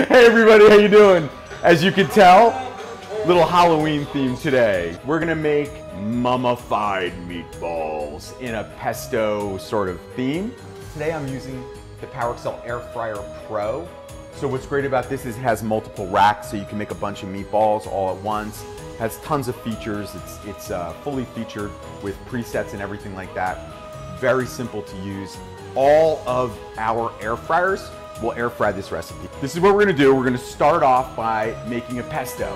Hey everybody, how you doing? As you can tell, little Halloween theme today. We're gonna make mummified meatballs in a pesto sort of theme. Today I'm using the PowerXL Air Fryer Pro. So what's great about this is it has multiple racks, so you can make a bunch of meatballs all at once. It has tons of features. It's fully featured with presets and everything like that. Very simple to use. All of our air fryers will air fry this recipe. This is what we're gonna do. We're gonna start off by making a pesto.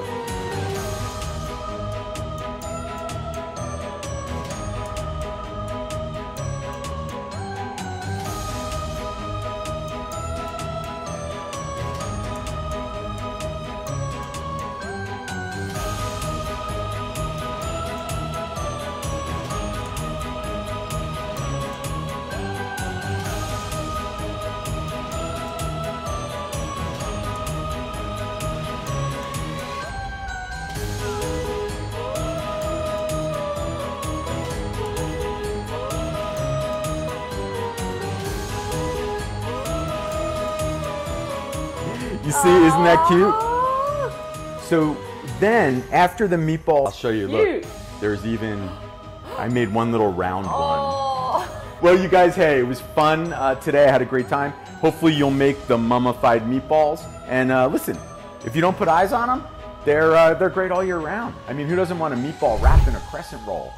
You see, isn't that cute? So then, after the meatball, I'll show you, look, there's even, I made one little round one. Well, you guys, hey, it was fun today. I had a great time. Hopefully you'll make the mummified meatballs. And listen, if you don't put eyes on them, they're great all year round. I mean, who doesn't want a meatball wrapped in a crescent roll?